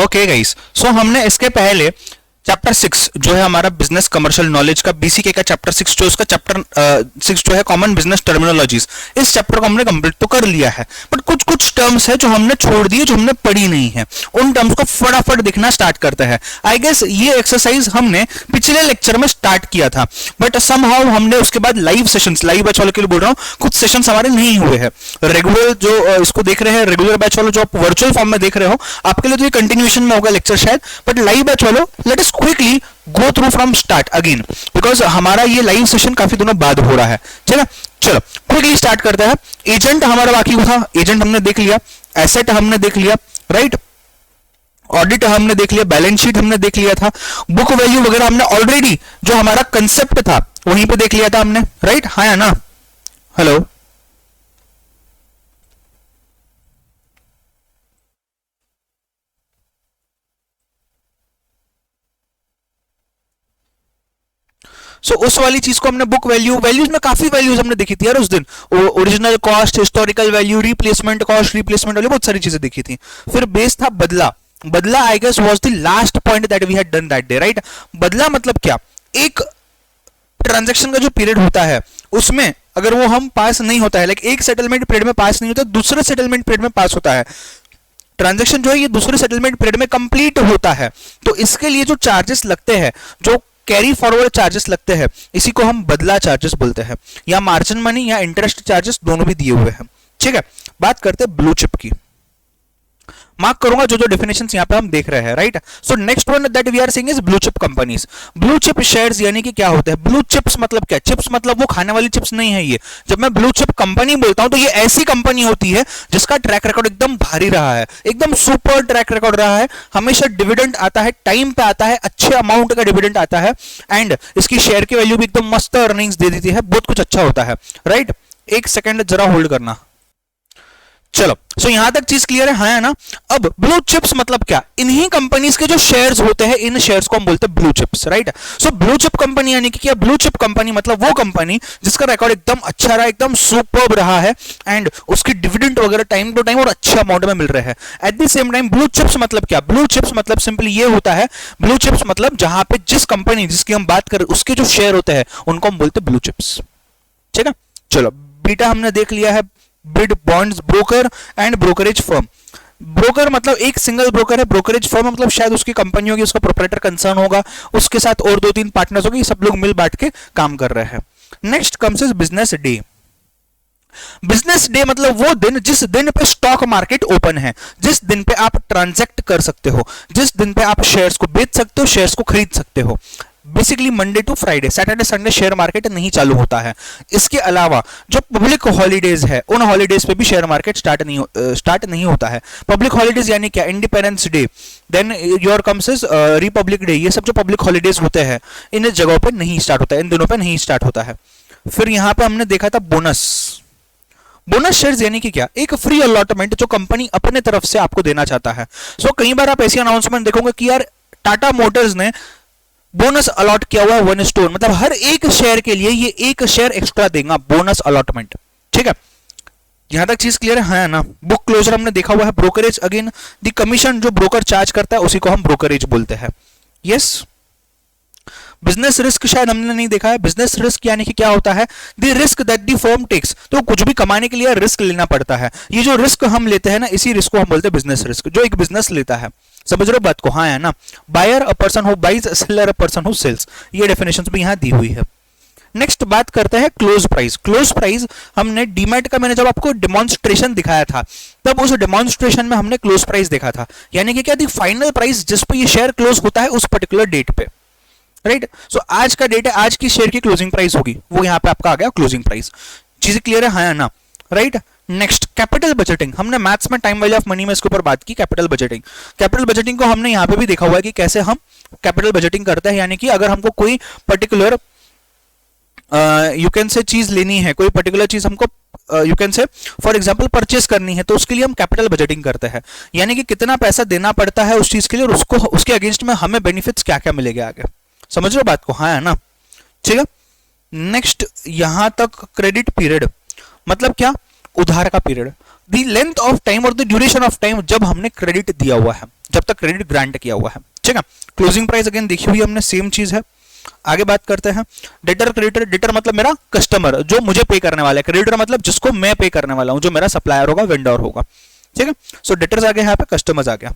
Okay guys, सो हमने इसके पहले चैप्टर 6 जो है हमारा बिजनेस कमर्शियल नॉलेज का बीसीके का चैप्टर 6 जो उसका चैप्टर 6 जो है कॉमन बिजनेस टर्मिनोलॉजीज, इस चैप्टर को हमने कंप्लीट तो कर लिया है, बट कुछ कुछ टर्म्स है जो हमने छोड़ दिए, जो हमने पढ़ी नहीं है। उन टर्म्स को फटाफट देखना स्टार्ट करते हैं। आई गेस ये एक्सरसाइज हमने पिछले लेक्चर में स्टार्ट किया था, बट समहाउ हमने उसके बाद लाइव सेशंस, लाइव बैच वालों के लिए बोल रहा हूँ, कुछ सेशंस हमारे नहीं हुए हैं। रेगुलर जो इसको देख रहे हैं, रेगुलर बैच वालों जो आप वर्चुअल फॉर्म में देख रहे हो, आपके लिए तो ये कंटिन्यूएशन में होगा लेक्चर शायद, बट लाइव बैच वालों let us quickly go through from start again, because हमारा ये लाइव सेशन काफी दिनों बाद हो रहा है। चलो चलो क्विकली स्टार्ट करते हैं। एजेंट हमारा बाकी था, एजेंट हमने देख लिया, एसेट हमने देख लिया, राइट, ऑडिट हमने देख लिया, बैलेंस शीट हमने देख लिया था, बुक वैल्यू वगैरह हमने ऑलरेडी जो हमारा कंसेप्ट था वहीं पे देख लिया था हमने, राइट, हाँ या ना, हेलो। सो उस वाली चीज को हमने बुक वैल्यू, वैल्यूज में काफी वैल्यूज हमने देखी थी यार उस दिन, original cost, historical value, replacement cost, replacement value, बहुत सारी चीजें देखी थी। फिर बेस था बदला, बदला I guess was the last point that we had done that day, right. बदला मतलब क्या, एक ट्रांजैक्शन का जो पीरियड होता है उसमें अगर वो हम पास नहीं होता है, लाइक एक सेटलमेंट पीरियड में पास नहीं होता, दूसरे सेटलमेंट पीरियड में पास होता है, ट्रांजैक्शन जो है ये दूसरे सेटलमेंट पीरियड में कंप्लीट होता है, तो इसके लिए जो चार्जेस लगते हैं, जो कैरी फॉरवर्ड चार्जेस लगते हैं, इसी को हम बदला चार्जेस बोलते हैं, या मार्जिन मनी या इंटरेस्ट चार्जेस दोनों भी दिए हुए हैं। ठीक है, बात करते हैं ब्लू चिप की। मार्क करूंगा जो जो डेफिनेशंस यहां पे हम देख रहे हैं, right. So next one that we are seeing is blue chip companies. Blue chip shares यानी कि क्या होते हैं, ब्लू चिप्स मतलब क्या, चिप्स मतलब वो खाने वाली चिप्स नहीं है ये। जब मैं ब्लू चिप कंपनी बोलता हूं तो ये ऐसी कंपनी होती है जिसका ट्रैक रिकॉर्ड एकदम भारी रहा है, एकदम सुपर ट्रैक रिकॉर्ड रहा है, हमेशा डिविडेंड आता है, टाइम पे आता है, अच्छे अमाउंट का डिविडेंड आता है, एंड इसकी शेयर की वैल्यू भी एकदम मस्त अर्निंग्स दे देती है, बहुत कुछ अच्छा होता है, राइट। एक सेकेंड जरा होल्ड करना। चलो, सो यहां तक चीज क्लियर है, हाँ है ना। अब ब्लू चिप्स मतलब क्या, इन्हीं कंपनीज के जो शेयर्स होते हैं, इन शेयर्स को हम बोलते हैं ब्लू चिप्स, राइट। सो ब्लू चिप कंपनी यानी कि क्या, ब्लू चिप कंपनी मतलब वो कंपनी जिसका रिकॉर्ड एकदम अच्छा रहा, एकदम सुपर्ब रहा है, एंड उसकी डिविडेंड वगैरह टाइम टू टाइम और अच्छे अमाउंट में मिल रहे हैं। At the same time blue chips मतलब क्या, ब्लू चिप्स मतलब सिंपली ये होता है, ब्लू चिप्स मतलब जहां पे जिस कंपनी जिसकी हम बात करें उसके जो शेयर होते हैं उनको हम बोलते हैं ब्लू चिप्स। ठीक है, चलो बीटा हमने देख लिया है, bid, bonds, broker and brokerage firm. Broker मतलब एक सिंगल ब्रोकर है, ब्रोकरेज फर्म मतलब शायद उसकी कंपनी होगी, उसका प्रोप्राइटर कंसर्न होगा, उसके साथ और 2-3 पार्टनर्स होंगे, सब लोग मिल बांट के काम कर रहे हैं। Next comes is business day. Business day मतलब वो दिन जिस दिन पे स्टॉक मार्केट ओपन है, जिस दिन पे आप ट्रांजैक्ट कर सकते हो, जिस दिन पे आप शेयर्स को बेच सकते हो, शेयर्स को खरीद सकते हो। Basically Monday to Friday, Saturday Sunday share market नहीं चालू होता है। इसके अलावा जो पब्लिक हॉलीडेज है, उन हॉलीडेज पे भी शेयर मार्केट स्टार्ट नहीं होता है। पब्लिक हॉलीडेज यानी क्या, Independence Day, then your comes is Republic Day, ये सब जो पब्लिक हॉलीडेज होते हैं इन जगहों पे नहीं स्टार्ट होता है, इन दिनों पे नहीं स्टार्ट होता है। फिर यहां पे हमने देखा था बोनस। बोनस शेयर्स यानी कि क्या, एक फ्री अलॉटमेंट जो कंपनी अपने तरफ से आपको देना चाहता है। सो कई बार आप ऐसी अनाउंसमेंट देखोगे कि यार टाटा मोटर्स ने बोनस अलॉट किया हुआ है 1:1, मतलब हर एक शेयर के लिए ये एक शेयर एक्स्ट्रा देगा, बोनस अलॉटमेंट। ठीक है, यहां तक चीज क्लियर है, हाँ ना। बुक क्लोजर हमने देखा हुआ है। ब्रोकरेज अगेन द कमीशन जो ब्रोकर चार्ज करता है उसी को हम ब्रोकरेज बोलते हैं। यस, बिजनेस रिस्क शायद हमने नहीं देखा है। बिजनेस रिस्क यानी कि क्या होता है, the risk that the firm takes, तो कुछ भी कमाने के लिए रिस्क लेना पड़ता है। ये जो रिस्क हम लेते हैं ना, इसी रिस्क को हम बोलते हैं बिजनेस रिस्क, जो एक बिजनेस लेता है। समझ रहे हो बात को, हाँ है ना। Buyer a person who buys, seller a person who sells, ये डेफिनेशंस भी यहां दी हुई है। नेक्स्ट बात करते हैं क्लोज प्राइस। क्लोज प्राइस हमने डीमैट का, मैंने जब आपको डेमोन्स्ट्रेशन दिखाया था तब उस डेमोन्स्ट्रेशन में हमने क्लोज प्राइस देखा था, यानी कि क्या, दी फाइनल प्राइस जिस पे ये शेयर क्लोज होता है उस पर्टिकुलर डेट पे, राइट। सो आज का डेट है, आज की शेयर की क्लोजिंग प्राइस होगी, वो यहां पे आपका आ गया क्लोजिंग प्राइस। चीजें क्लियर है, हाँ या ना, राइट। नेक्स्ट कैपिटल बजटिंग, हमने मैथ्स में टाइम वैल्यू ऑफ मनी में इसके ऊपर बात की। कैपिटल बजटिंग, कैपिटल बजटिंग को हमने यहां पे भी देखा हुआ है कि कैसे हम कैपिटल बजटिंग करते हैं, यानी कि अगर हमको कोई पर्टिकुलर यू कैन से चीज लेनी है, कोई पर्टिकुलर चीज हमको you can say for example purchase करनी है, तो उसके लिए हम कैपिटल बजटिंग करते हैं, यानी कि कितना पैसा देना पड़ता है उस चीज के लिए और उसको उसके अगेंस्ट में हमें बेनिफिट्स क्या क्या मिलेंगे आगे। समझ रहे हो बात को, हाँ है ना। ठीक है, नेक्स्ट यहां तक क्रेडिट पीरियड मतलब क्या, उधार का period, the length of time और द ड्यूरेशन ऑफ टाइम जब हमने क्रेडिट दिया हुआ है, जब तक क्रेडिट ग्रांट किया हुआ है, ठीक है। क्लोजिंग प्राइस अगेन देखी हुई हमने, सेम चीज है। आगे बात करते हैं डेटर क्रेडिटर। डेटर मतलब मेरा कस्टमर, जो मुझे पे करने वाला है। क्रेडिटर मतलब जिसको मैं पे करने वाला हूं, जो मेरा सप्लायर होगा, वेंडर होगा, ठीक है। सो डेटर्स आ गया, यहाँ पे कस्टमर्स आ गया।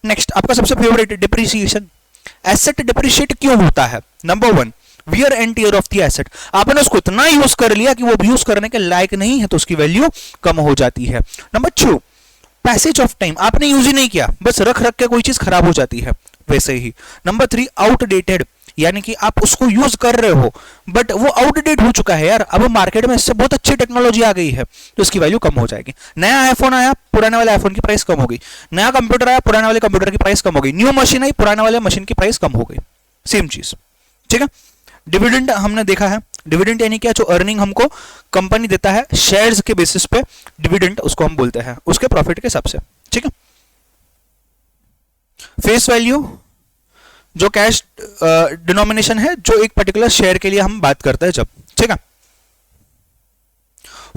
नेक्स्ट आपका सबसे फेवरेट डिप्रिसिएशन। एसेट डिप्रिशिएट क्यों होता है? Number one, wear and tear of the asset. आपने उसको इतना यूज कर लिया कि वो यूज करने के लायक नहीं है, तो उसकी वैल्यू कम हो जाती है। Number two, passage of time, आपने यूज ही नहीं किया, बस रख रख के कोई चीज खराब हो जाती है, वैसे ही। नंबर थ्री, आउटडेटेड, यानी कि आप उसको यूज कर रहे हो बट वो आउटडेट हो चुका है यार, अब मार्केट में इससे बहुत अच्छी टेक्नोलॉजी आ गई है, तो इसकी वैल्यू कम हो जाएगी। नया आईफोन आया, पुराने वाले आईफोन की प्राइस कम हो गई। नया कंप्यूटर आया, पुराने वाले कंप्यूटर की प्राइस कम हो गई। न्यू मशीन आई, पुराने वाले मशीन की प्राइस कम हो गई। सेम चीज, ठीक है। डिविडेंड हमने देखा है, डिविडेंड यानी क्या, जो अर्निंग हमको कंपनी देता है शेयर्स के बेसिस पे, डिविडेंड उसको हम बोलते हैं, उसके प्रॉफिट के हिसाब से, ठीक है। फेस वैल्यू, जो कैश डिनोमिनेशन है, जो एक पर्टिकुलर शेयर के लिए हम बात करते हैं जब, ठीक है।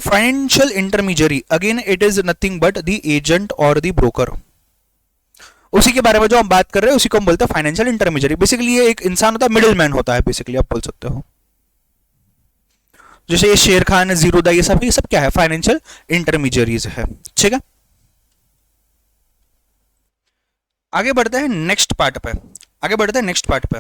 Financial intermediary, again it is nothing but the agent और द ब्रोकर। उसी के बारे में जो हम बात कर रहे हैं उसी को हम बोलते हैं फाइनेंशियल इंटरमीडियरी। बेसिकली ये एक इंसान होता है, मिडिल मैन होता है, बेसिकली आप बोल सकते हो। जैसे ये शेर खान, जीरोदा, ये सब क्या है? फाइनेंशियल इंटरमीडियरीज है, ठीक है। आगे बढ़ते हैं नेक्स्ट पार्ट पे, आगे बढ़ते हैं नेक्स्ट पार्ट पे।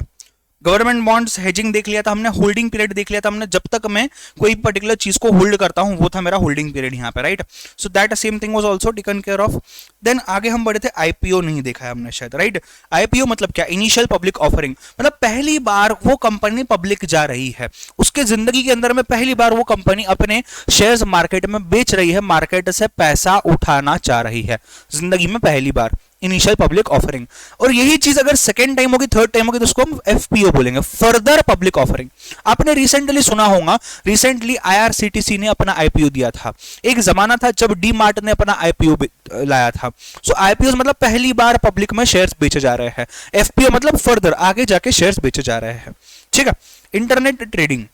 गवर्नमेंट बॉन्ड्स हेजिंग देख लिया था हमने, होल्डिंग पीरियड देख लिया था हमने, जब तक मैं कोई पर्टिकुलर चीज को होल्ड करता हूं वो था मेरा होल्डिंग पीरियड यहाँ पे, right. So that same thing was also taken care of. Then आगे हम बढ़े थे, आईपीओ नहीं देखा है हमने शायद, राइट। आईपीओ मतलब क्या? इनिशियल पब्लिक ऑफरिंग, मतलब पहली बार वो कंपनी पब्लिक जा रही है, उसके जिंदगी के अंदर में पहली बार वो कंपनी अपने शेयर्स मार्केट में बेच रही है, मार्केट से पैसा उठाना चाह रही है, जिंदगी में पहली बार, इनिशियल पब्लिक ऑफरिंग। और यही चीज अगर सेकेंड टाइम होगी, थर्ड टाइम होगी, तो उसको हम एफपीओ बोलेंगे, फर्दर पब्लिक ऑफरिंग। आपने रिसेंटली सुना होगा, रिसेंटली आईआरसीटीसी ने अपना आईपीओ दिया था। एक जमाना था जब डी मार्ट ने अपना आईपीओ लाया था। सो आईपीओ मतलब पहली बार पब्लिक में शेयर्स बेचे जा रहे हैं, एफपीओ मतलब फर्दर आगे जाके शेयर्स बेचे जा रहे हैं, ठीक है। इंटरनेट ट्रेडिंग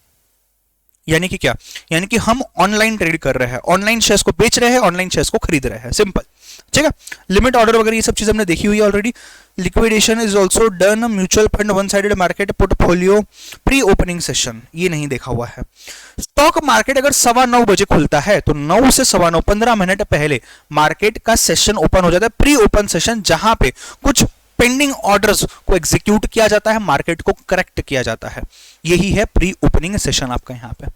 यानी कि क्या? यानी कि हम ऑनलाइन ट्रेड कर रहे हैं, ऑनलाइन शेयर्स को बेच रहे हैं, ऑनलाइन शेयर्स को खरीद रहे हैं, सिंपल, ठीक है। लिमिट ऑर्डर वगैरह ये सब चीज हमने देखी हुई है already. Liquidation is also done, mutual fund, one sided market, portfolio, pre opening session, ये नहीं देखा हुआ है। स्टॉक मार्केट अगर 9:15 बजे खुलता है तो 9 से 9:15, 15 मिनट पहले मार्केट का सेशन ओपन हो जाता है, प्री ओपन सेशन, जहां पे कुछ पेंडिंग ऑर्डर्स को एग्जीक्यूट किया जाता है, मार्केट को करेक्ट किया जाता है, यही है प्री ओपनिंग सेशन आपका यहाँ पे,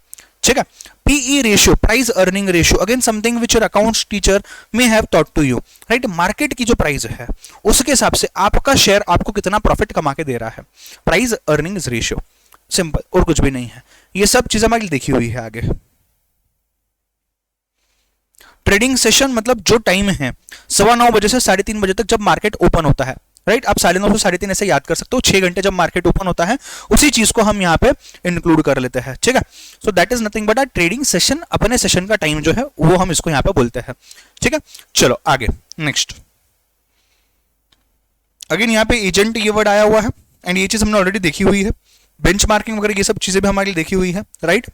ठीक है। PE ratio, price earning ratio, again something which your accounts teacher may have taught to you, right. Market की जो प्राइस है उसके हिसाब से आपका शेयर आपको कितना प्रॉफिट कमा के दे रहा है, प्राइस अर्निंग रेशियो, सिंपल, और कुछ भी नहीं है। ये सब चीजें हमारी देखी हुई है आगे। ट्रेडिंग सेशन मतलब जो टाइम है 9:15 से 3:30 बजे तक, जब मार्केट ओपन होता है, राइट। आप 9:30 से 3:30 ऐसे याद कर सकते हो, 6 घंटे जब मार्केट ओपन होता है, उसी चीज को हम यहाँ पे इंक्लूड कर लेते हैं, ठीक है। So that is nothing but a trading session, अपने सेशन का टाइम जो है वो हम इसको यहाँ पे बोलते हैं, ठीक है। चलो आगे नेक्स्ट। अगेन यहाँ पे एजेंट ये वर्ड आया हुआ है, एंड ये चीज हमने ऑलरेडी देखी हुई है। बेंचमार्किंग वगैरह ये सब चीजें भी हमारी देखी हुई है, राइट।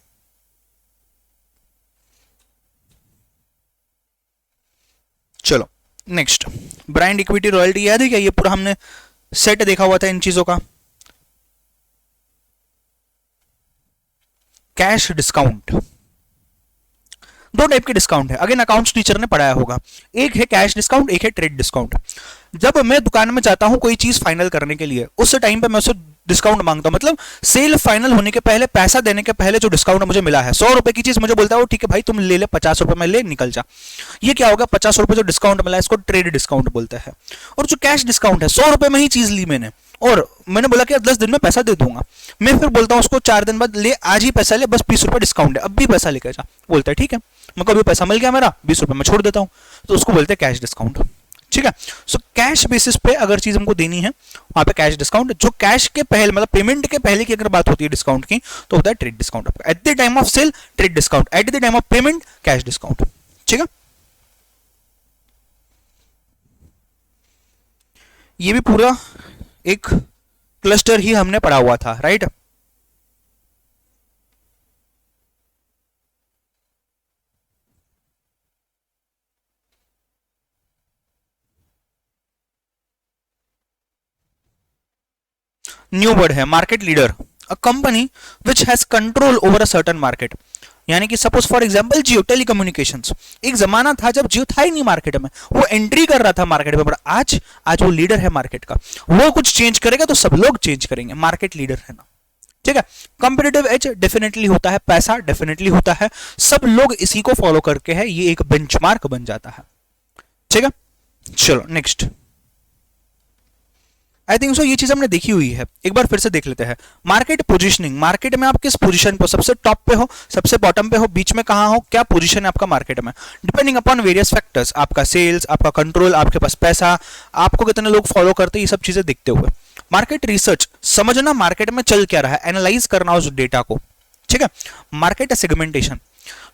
चलो नेक्स्ट, ब्रांड इक्विटी रॉयल्टी, याद है क्या? ये पूरा हमने सेट देखा हुआ था इन चीजों का। कैश डिस्काउंट, दो टाइप के डिस्काउंट है, अगेन अकाउंट्स टीचर ने पढ़ाया होगा। एक है कैश डिस्काउंट, एक है ट्रेड डिस्काउंट। जब मैं दुकान में जाता हूं कोई चीज फाइनल करने के लिए, उस टाइम पे मैं उससे डिस्काउंट मांगता हूं, मतलब सेल फाइनल होने के पहले, पैसा देने के पहले जो डिस्काउंट मुझे मिला है, 100 रुपए की चीज मुझे बोलता है वो ठीक है भाई तुम ले ले, 50 रुपए में ले निकल जा। ये क्या होगा? 50 रुपए जो डिस्काउंट मिला है इसको ट्रेड डिस्काउंट बोलते हैं। और जो कैश डिस्काउंट है, 100 रुपए में ही चीज ली मैंने और मैंने बोला कि 10 दिन में पैसा दे दूंगा, मैं फिर बोलता हूँ उसको 4 दिन बाद ले, आज ही पैसा ले, बस 20 रुपए डिस्काउंट है, अब भी पैसा लेकर जा। बोलता है ठीक है, मैं कभी पैसा मिल गया मेरा, 20 रुपए में छोड़ देता हूँ, तो उसको बोलते हैं कैश डिस्काउंट, ठीक है। सो कैश बेसिस पे अगर चीज हमको देनी है वहां पे कैश डिस्काउंट। जो कैश के पहले मतलब पेमेंट के पहले की अगर बात होती है डिस्काउंट की, तो होता है trade discount. At the time of sale trade discount, at the time of payment cash discount, ठीक है। ये भी पूरा एक क्लस्टर ही हमने पढ़ा हुआ था, राइट। न्यू वर्ड है market leader, a company which has control over a certain market. यानी कि suppose for example Jio telecommunications, एक जमाना था जब जियो था ही नहीं मार्केट में, वो एंट्री कर रहा था मार्केट में, पर आज वो लीडर है मार्केट का। वो कुछ चेंज करेगा तो सब लोग चेंज करेंगे, मार्केट लीडर है ना, ठीक है। कंपेटिटिव एज डेफिनेटली होता है, पैसा डेफिनेटली होता है, सब लोग इसी को फॉलो करके है, ये एक बेंचमार्क बन जाता है, ठीक है। चलो नेक्स्ट, आई थिंक सो ये चीज हमने देखी हुई है, एक बार फिर से देख लेते हैं। मार्केट पोजीशनिंग, मार्केट में आप किस पोजीशन पे हो, सबसे टॉप पे हो, सबसे बॉटम पे हो, बीच में कहां हो, क्या पोजीशन है आपका मार्केट में, डिपेंडिंग अपॉन वेरियस फैक्टर्स, आपका सेल्स, आपका कंट्रोल, आपके पास पैसा, आपको कितने लोग फॉलो करते हैं, ये सब चीजें देखते हुए। मार्केट रिसर्च, समझना मार्केट में चल क्या रहा है, एनालाइज करना उस डेटा को, ठीक है। मार्केट सेगमेंटेशन,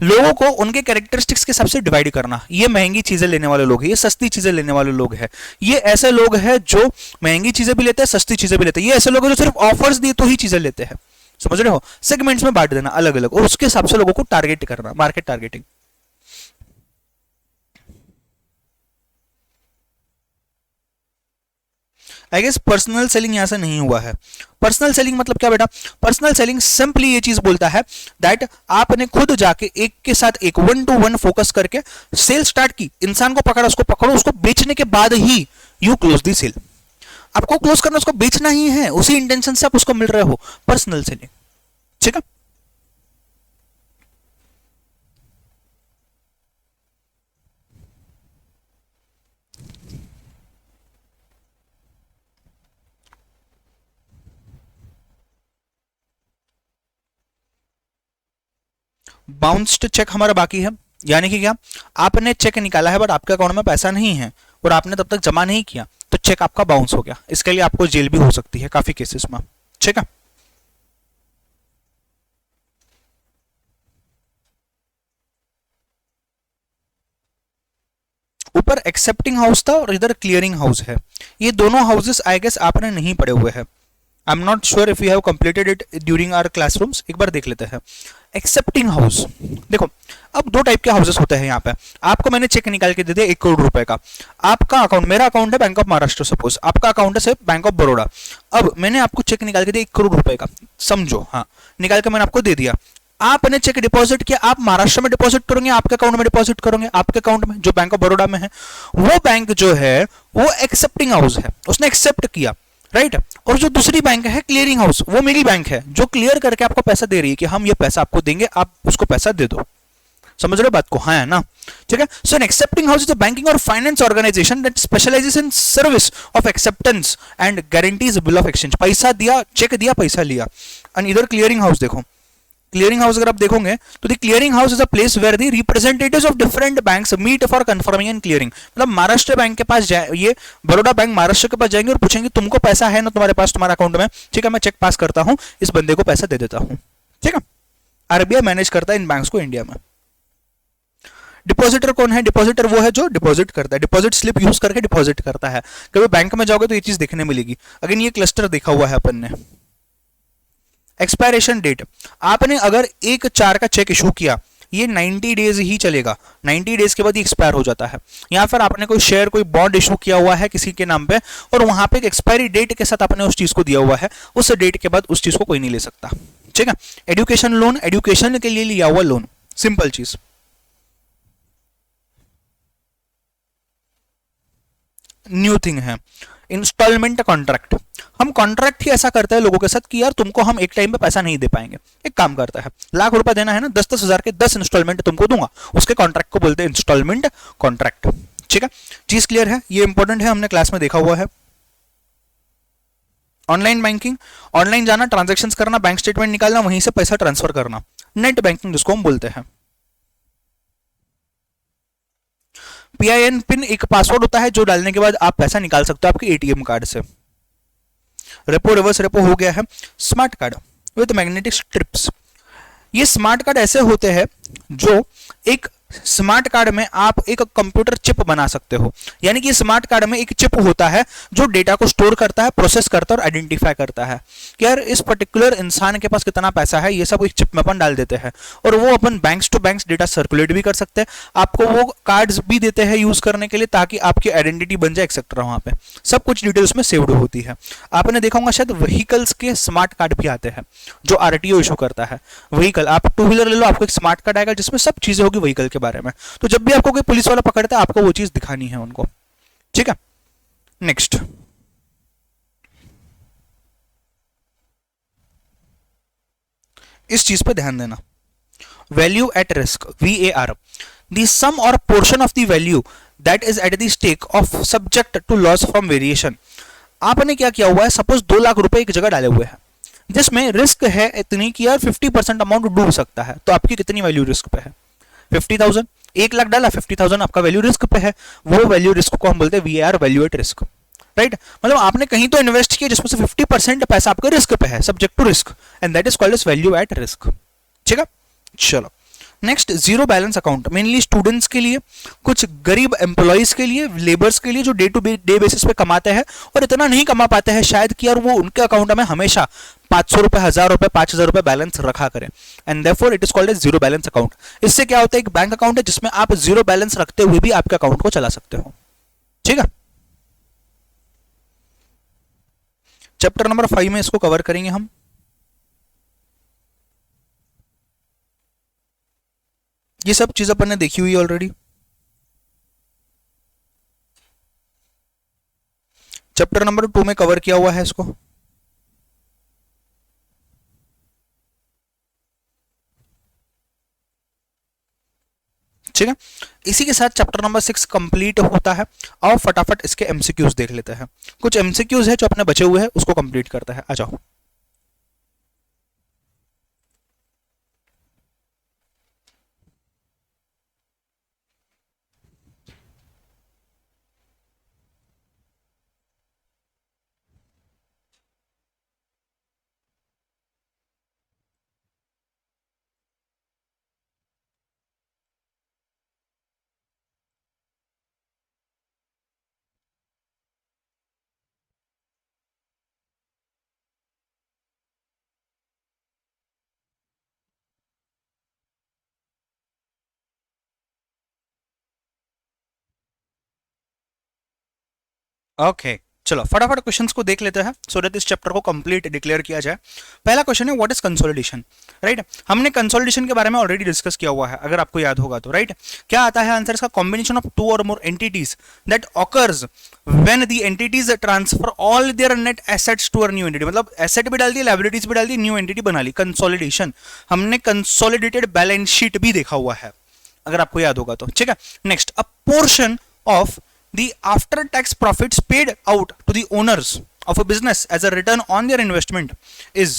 लोगों को उनके कैरेक्टरिस्टिक्स के हिसाब से डिवाइड करना, ये महंगी चीजें लेने वाले लोग हैं, ये सस्ती चीजें लेने वाले लोग हैं, ये ऐसे लोग हैं जो महंगी चीजें भी लेते हैं, सस्ती चीजें भी लेते हैं, ये ऐसे लोग हैं जो सिर्फ ऑफर्स दिए तो ही चीजें लेते हैं, समझ रहे हो। सेगमेंट्स में बांट देना अलग अलग, और उसके हिसाब से लोगों को टारगेट करना, market targeting. I guess personal selling यहां से नहीं हुआ है। पर्सनल सेलिंग मतलब क्या बेटा, पर्सनल सेलिंग सिंपली ये चीज बोलता है दैट आपने खुद जाके एक के साथ एक 1-to-1 फोकस करके सेल स्टार्ट की, इंसान को पकड़ा, उसको पकड़ो, उसको बेचने के बाद ही यू क्लोज दी सेल। आपको क्लोज करना, उसको बेचना ही है, उसी इंटेंशन से आप उसको मिल रहे हो, पर्सनल सेलिंग, ठीक है। बाउंस्ड चेक हमारा बाकी है, यानी कि क्या, आपने चेक निकाला है बट आपके अकाउंट में पैसा नहीं है और आपने तब तक जमा नहीं किया, तो चेक आपका बाउंस हो गया, इसके लिए आपको जेल भी हो सकती है काफी केसेस में, ठीक है। ऊपर एक्सेप्टिंग हाउस था और इधर क्लियरिंग हाउस है, ये दोनों हाउसेस आई गेस आपने नहीं पढ़े हुए हैं। I am not sure if you have completed it during our classrooms, एक बार देख लेते हैं। एक्सेप्टिंग हाउस, देखो अब दो टाइप के हाउसेस होते हैं यहाँ पे। आपको मैंने चेक निकाल के दे दिया 1 करोड़ रुपए का, आपका अकाउंट, मेरा अकाउंट है बैंक ऑफ महाराष्ट्र, सपोज आपका अकाउंट है सिर्फ बैंक ऑफ बड़ौदा। अब मैंने आपको चेक निकाल के दिया 1 करोड़ रुपए का, समझो, हाँ निकाल के मैंने आपको दे दिया, आपने चेक डिपॉजिट किया, आप महाराष्ट्र में डिपॉजिट करोगे, आपके अकाउंट में डिपॉजिट करोगे, आपके अकाउंट में जो बैंक ऑफ बड़ौदा में है, वो बैंक जो है वो एक्सेप्टिंग हाउस है, उसने एक्सेप्ट किया, राइट। और जो दूसरी बैंक है क्लियरिंग हाउस, वो मेरी बैंक है जो क्लियर करके आपको पैसा दे रही है कि हम ये पैसा आपको देंगे, आप उसको पैसा दे दो, समझ रहे हो बात को, हाँ है ना, ठीक है। So an accepting house is a banking और finance organisation that specialises in service of acceptance and guarantees bill of exchange, पैसा दिया, चेक दिया, पैसा लिया। एंड इधर क्लियरिंग हाउस देखो, क्लियरिंग हाउस अगर आप देखोगे तो the clearing house is a place where the representatives of different banks meet for confirming and clearing, मतलब महाराष्ट्र बैंक के पास जाए, ये बड़ौदा बैंक महाराष्ट्र के पास जाएंगे और पूछेंगे तुमको पैसा है ना तुम्हारे पास तुम्हारे अकाउंट में, ठीक है मैं चेक पास करता हूं, इस बंदे को पैसा दे देता हूं, ठीक है। आरबीआई मैनेज करता है इन बैंक्स को इंडिया में। डिपॉजिटर कौन है, डिपॉजिटर वो है जो डिपॉजिट करता है, डिपॉजिट स्लिप यूज करके डिपॉजिट करता है। कभी बैंक में जाओगे तो ये चीज देखने मिलेगी। अगेन ये क्लस्टर देखा हुआ है अपन ने। एक्सपायरेशन डेट, आपने अगर 1/4 का चेक इशू किया, ये 90 डेज ही चलेगा, 90 डेज के बाद ही एक्सपायर हो जाता है। या फिर आपने कोई शेयर, कोई बॉन्ड इशू किया हुआ है किसी के नाम पे और वहां पे एक एक्सपायरी डेट के साथ आपने उस चीज को दिया हुआ है, उस डेट के बाद उस चीज को कोई नहीं ले सकता, ठीक है। एजुकेशन लोन, एजुकेशन के लिए लिया हुआ लोन, सिंपल चीज। न्यू थिंग है इंस्टॉलमेंट कॉन्ट्रैक्ट, हम कॉन्ट्रैक्ट ही ऐसा करते हैं लोगों के साथ कि यार तुमको हम एक टाइम पे पैसा नहीं दे पाएंगे, एक काम करता है ₹1,00,000 देना है ना, 10-10 हजार के 10 इंस्टॉलमेंट तुमको दूंगा, उसके कॉन्ट्रैक्ट को बोलते हैं इंस्टॉलमेंट कॉन्ट्रैक्ट, ठीक है। चीज क्लियर है, ये इंपॉर्टेंट है, हमने क्लास में देखा हुआ है। ऑनलाइन बैंकिंग, ऑनलाइन जाना, ट्रांजेक्शन करना, बैंक स्टेटमेंट निकालना, वहीं से पैसा ट्रांसफर करना, नेट बैंकिंग जिसको हम बोलते हैं। पीआईएन पिन एक पासवर्ड होता है जो डालने के बाद आप पैसा निकाल सकते हो आपके एटीएम कार्ड से। रेपो रिवर्स रेपो हो गया है। Smart card with magnetic strips, ये स्मार्ट कार्ड ऐसे होते हैं जो एक स्मार्ट कार्ड में आप एक कंप्यूटर चिप बना सकते हो, यानी कि स्मार्ट कार्ड में एक चिप होता है जो डेटा को स्टोर करता है, प्रोसेस करता है और आइडेंटिफाई करता है कि यार इस पर्टिकुलर इंसान के पास कितना पैसा है, ये सब एक चिप में अपन डाल देते हैं और वो अपन banks to banks data circulate भी कर सकते हैं, आपको वो कार्ड्स भी देते हैं यूज करने के लिए ताकि आपकी आइडेंटिटी बन जाए एक्सेट्रा, वहां पे सब कुछ डिटेल्स में सेव्ड होती है। आपने देखा होगा शायद व्हीकल्स के स्मार्ट कार्ड भी आते हैं जो आरटीओ इशू करता है। व्हीकल, आप टू व्हीलर ले लो, आपको एक स्मार्ट कार्ड आएगा जिसमें सब चीजें होगी व्हीकल के बारे में, तो जब भी आपको कोई पुलिस वाला पकड़ता है आपको वो चीज दिखानी है उनको, ठीक है। नेक्स्ट, इस चीज पे ध्यान देना, value at risk, VAR, the sum और portion of the value that is at the stake of subject to loss from variation. आपने क्या किया हुआ है, सपोज 2 लाख रुपए एक जगह डाले हुए हैं जिसमें रिस्क है इतनी कि यार 50% अमाउंट डूब सकता है, तो आपकी कितनी वैल्यू रिस्क पे है, 50,000। 1 लाख डाला, 50,000 आपका वैल्यू रिस्क पे है, वो वैल्यू रिस्क को हम बोलते हैं VAR, value at risk, right. मतलब आपने कहीं तो इन्वेस्ट किया जिसमें से 50% पैसा आपका रिस्क पे है, subject to risk, and that is called as value at risk, ठीक है। चलो next, zero balance account, mainly students के लिए, कुछ गरीब एम्प्लॉइज के लिए, लेबर्स के लिए जो डे टू डे बेसिस पे कमाते हैं और इतना नहीं कमा पाते हैं शायद कि यार वो उनके अकाउंट में हमेशा 500 रुपए, 1000 रुपए, 5000 रुपए बैलेंस रखा करें, and therefore it is called as zero balance account. इससे क्या होता है, एक बैंक अकाउंट है जिसमें आप जीरो बैलेंस रखते हुए भी आपके अकाउंट को चला सकते हो, ठीक है। चैप्टर नंबर 5 में इसको कवर करेंगे हम। ये सब चीज अपन ने देखी हुई है ऑलरेडी। चैप्टर नंबर 2 में कवर किया हुआ है इसको। ठीक है, इसी के साथ चैप्टर नंबर 6 कंप्लीट होता है। आओ फटाफट इसके एमसीक्यूज देख लेते हैं। कुछ एमसीक्यूज है जो अपने बचे हुए हैं उसको कंप्लीट करता है, आ जाओ। ओके चलो फटाफट क्वेश्चंस को देख लेते हैं सो दैट इस चैप्टर को कंप्लीट डिक्लेयर किया जाए। पहला क्वेश्चन है व्हाट इज कंसोलिडेशन, राइट। हमने कंसोलिडेशन के बारे में ऑलरेडी डिस्कस किया हुआ है अगर आपको याद होगा तो, राइट। क्या आता है आंसर इसका, कॉम्बिनेशन ऑफ 2 और more entities that occurs when the entities transfer all their net assets to a new entity, मतलब एसेट भी डाल दी, लायबिलिटीज भी डाल दी, न्यू एंटिटी बना ली, कंसोलिडेशन। हमने कंसोलिडेटेड बैलेंस शीट भी देखा हुआ है अगर आपको याद होगा तो, ठीक है। Next, a portion of the after tax profits paid out to the owners of a business as a return on their investment is,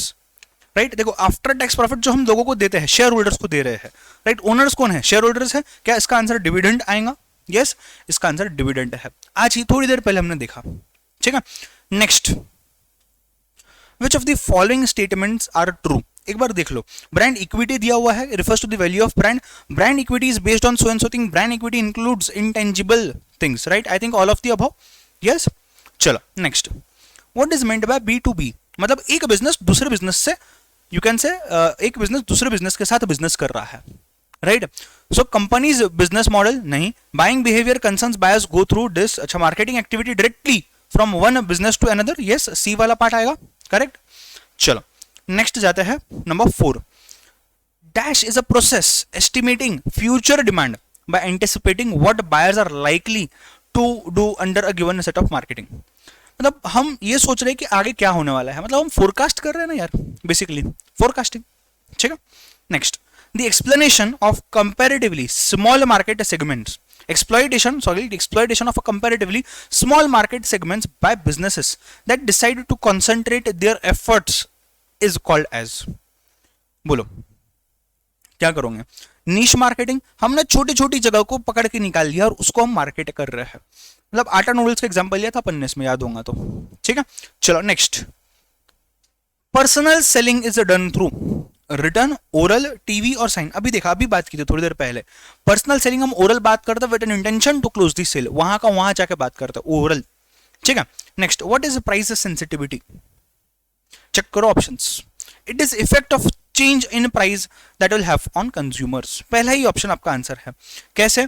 right. देखो आफ्टर टैक्स प्रॉफिट जो हम लोगों को देते हैं, शेयर होल्डर्स को दे रहे हैं, राइट। ओनर्स कौन है, शेयर होल्डर्स है। क्या इसका आंसर डिविडेंड आएगा, यस इसका आंसर डिविडेंड है। आज ही थोड़ी देर पहले हमने देखा, ठीक है। Next, which of the following statements are true, एक बार देख लो। ब्रांड इक्विटी दिया हुआ है, refers to the value of brand, brand equity is based on so and so thing, brand equity includes intangible things, right. I think all of the above, yes. चलो next, what is meant by B2B, मतलब एक business दूसरे business से, you can say एक business दूसरे business के साथ business कर रहा है, right. So companies business model नहीं, buying behaviour concerns buyers go through this, अच्छा marketing activity directly from one business to another, yes C वाला पार्ट आएगा, करेक्ट। चलो नेक्स्ट जाते हैं number 4, dash is a process estimating future demand by anticipating what buyers are likely to do under a given set of marketing, मतलब हम ये सोच रहे हैं कि आगे क्या होने वाला है, मतलब हम फोरकास्ट कर रहे हैं ना यार, बेसिकली फोरकास्टिंग, ठीक है। Next, the explanation of comparatively small market segments, exploitation of a comparatively small market segments by businesses that decide to concentrate their efforts is called as, बोलो क्या करोगे। नीश मार्केटिंग, हमने छोटी छोटी जगह को पकड़ के निकाल लिया और उसको हम मार्केट कर रहे हैं, मतलब आटा नूडल्स का एग्जांपल लिया था अपन ने इसमें, याद होगा तो, ठीक है। चलो next, personal selling is done through, return, oral, TV और साइन। अभी देखा, अभी बात की थी थोड़ी देर पहले, पर्सनल सेलिंग हम ओरल बात करते हैं with an intention to close the sale, वहां का वहां जाके बात करते हैं ओरल, ठीक है। Next, what is price sensitivity? Check करो options. It is effect of change in price that will have on consumers. पहला ही ऑप्शन आपका आंसर है। कैसे?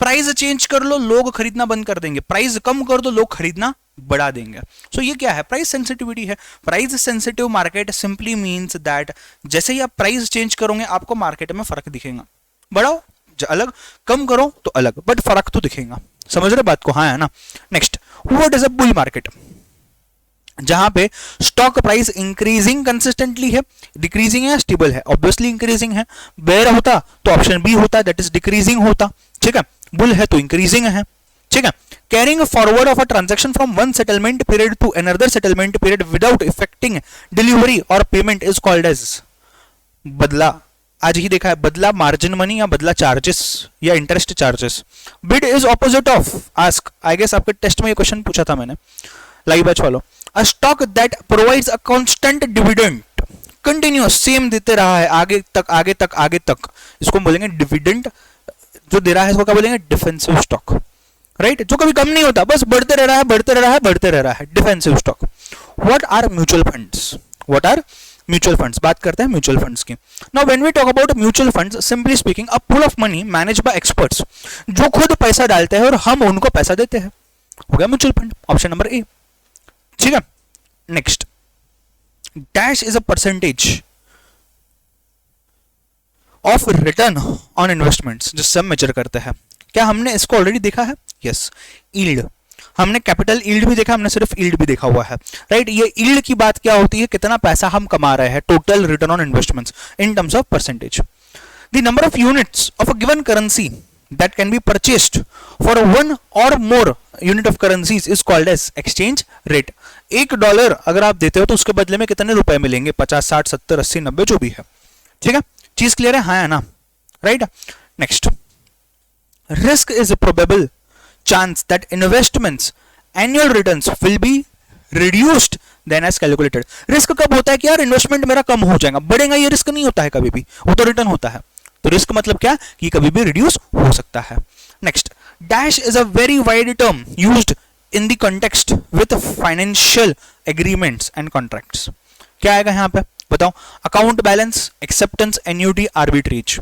प्राइस चेंज कर लो, लोग खरीदना बंद कर देंगे, प्राइस कम कर दो, लोग खरीदना बढ़ा देंगे। सो ये क्या है? प्राइस सेंसिटिविटी है। Price sensitive market simply means that जैसे ही आप प्राइस चेंज करोगे आपको मार्केट में फर्क दिखेगा। बढ़ाओ अलग, कम करो तो अलग, बट फर्क तो दिखेगा। समझ रहे बात को? हाँ है ना। Next, what is a bull market? जहां पे स्टॉक प्राइस इंक्रीजिंग कंसिस्टेंटली है, डिक्रीजिंग है या स्टेबल है? ऑब्वियसली इंक्रीजिंग है। बेयर होता तो ऑप्शन बी होता, दैट इज डिक्रीजिंग होता, ठीक है। बुल है तो इंक्रीजिंग है, ठीक है। Carrying forward of a transaction from one settlement period to another settlement period without effecting delivery और payment is called as badla. आज ही देखा है, बदला मार्जिन मनी या बदला चार्जेस या interest charges. Bid is opposite of ask. I guess आपके test में ये क्वेश्चन पूछा था मैंने, लाइव बैच वालों। A stock that provides a constant dividend, continuous same देते रहा है आगे तक आगे तक आगे तक, इसको बोलेंगे डिविडेंड। जो दे रहा है इसको क्या बोलेंगे? Defensive stock, right. जो कभी कम नहीं होता, बस बढ़ते रह रहा है बढ़ते रह रहा है बढ़ते रह रहा है, defensive stock. What are mutual funds? What are mutual funds? बात करते हैं म्यूचुअल फंड्स की। Now when we talk about mutual funds, simply speaking a pool of money managed by experts, जो खुद पैसा डालते हैं और हम उनको पैसा देते हैं, हो गया mutual fund. Option number A, ठीक है। Next, dash is a percentage of return on investments, जिससे हम मेजर करते हैं। क्या हमने इसको ऑलरेडी देखा है? Yes, yield. हमने कैपिटल यील्ड भी देखा, हमने सिर्फ यील्ड भी देखा हुआ है, राइट। ये यील्ड की बात क्या होती है? कितना पैसा हम कमा रहे हैं, total return on investments in terms of percentage. The number of units of a given currency that can be purchased for one or more unit of currencies is called as exchange rate। $1 अगर आप देते हो तो उसके बदले में कितने रुपए मिलेंगे? 50, 60, 70, 80, 90 जो भी है, ठीक है। चीज क्लियर है? हाँ है ना, right. Next, risk is probable chance that investments annual returns will be reduced then as calculated. Risk कब होता है कि यार इन्वेस्टमेंट मेरा कम हो जाएगा, बढ़ेगा? ये रिस्क नहीं होता है कभी भी, वो तो रिटर्न होता है। तो रिस्क मतलब क्या? कि कभी भी रिड्यूस हो सकता है। Next, dash is a very wide term used in the context with financial agreements and contracts. क्या आएगा यहां पे? बताओ। Account balance, acceptance, annuity, arbitrage.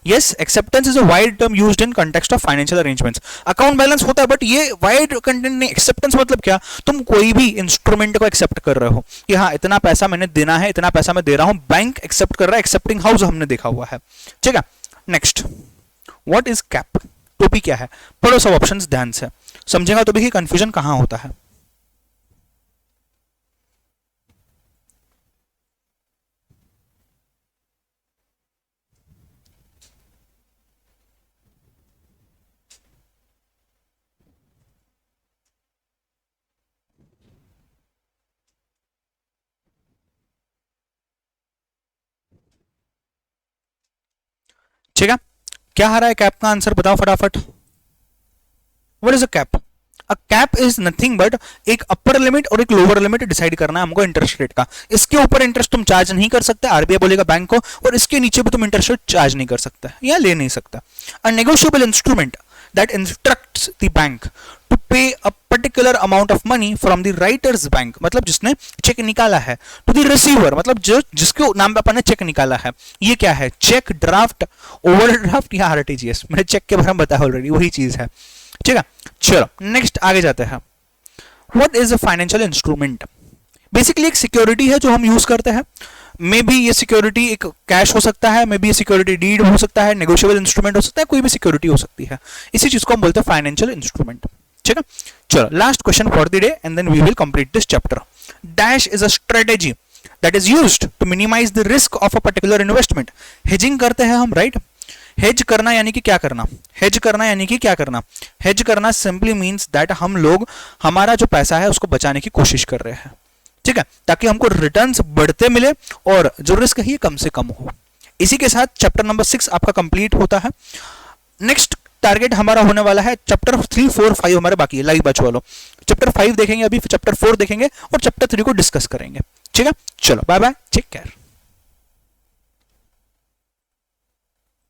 Yes, acceptance is a wide term used in context of financial arrangements. Account balance होता है but ये wide content नहीं। Acceptance मतलब क्या? तुम कोई भी इंस्ट्रूमेंट को एक्सेप्ट कर रहे हो कि हाँ इतना पैसा मैंने देना है, इतना पैसा मैं दे रहा हूं, बैंक एक्सेप्ट कर रहा है, एक्सेप्टिंग हाउस हमने देखा हुआ है, ठीक है। Next, what is cap? टोपी क्या है? पढ़ो सब ऑप्शंस ध्यान से, समझेगा तो भी कंफ्यूजन कहां होता है। ठीक है, क्या आ रहा है कैप का आंसर? बताओ फटाफट। What is a cap? A cap is nothing but एक अपर लिमिट और एक लोअर लिमिट डिसाइड करना है हमको इंटरेस्ट रेट का। इसके ऊपर इंटरेस्ट तुम चार्ज नहीं कर सकते, आरबीआई बोलेगा बैंक को, और इसके नीचे भी तुम इंटरेस्ट रेट चार्ज नहीं कर सकते या ले नहीं सकता। A negotiable instrument that instructs the bank to pay a particular amount of money from the writer's bank, मतलब जिसने चेक निकाला है, to the receiver, मतलब जो जिसके नाम पे अपन ने चेक निकाला है। ये क्या है? चेक, ड्राफ्ट, ओवरड्राफ्ट या आरटीजीएस? मैंने चेक के बारे में बताया ऑलरेडी, वही चीज है, ठीक है। चलो नेक्स्ट आगे जाते हैं। What is a financial instrument? Basically एक सिक्योरिटी है जो हम यूज करते हैं। मे बी ये सिक्योरिटी एक कैश हो सकता है, मे बी ये सिक्योरिटी डीड हो सकता है, नेगोशिएबल इंस्ट्रूमेंट हो सकता है, कोई भी सिक्योरिटी हो सकती है। इसी चीज को हम बोलते हैं फाइनेंशियल इंस्ट्रूमेंट, ठीक है। चलो last question for the day and then we will complete this chapter. Dash is a strategy that is used to minimise the risk of a particular investment. Hedging करते हैं हम, राइट। हेज करना यानी कि क्या करना? हेज करना यानी कि क्या करना? हेज करना सिंपली मींस दैट हम लोग हमारा जो पैसा है उसको बचाने की कोशिश कर रहे हैं, ठीक है, ताकि हमको रिटर्न्स बढ़ते मिले और जो रिस्क है ये कम से कम हो। इसी के साथ चैप्टर नंबर 6 आपका कंप्लीट होता है। नेक्स्ट टारगेट हमारा होने वाला है चैप्टर 3, 4, 5 हमारे बाकी है, लाइव बैच वालों। चैप्टर 5 देखेंगे अभी, चैप्टर 4 देखेंगे और चैप्टर 3 को डिस्कस करेंगे, ठीक है। चलो बाय बाय, टेक केयर।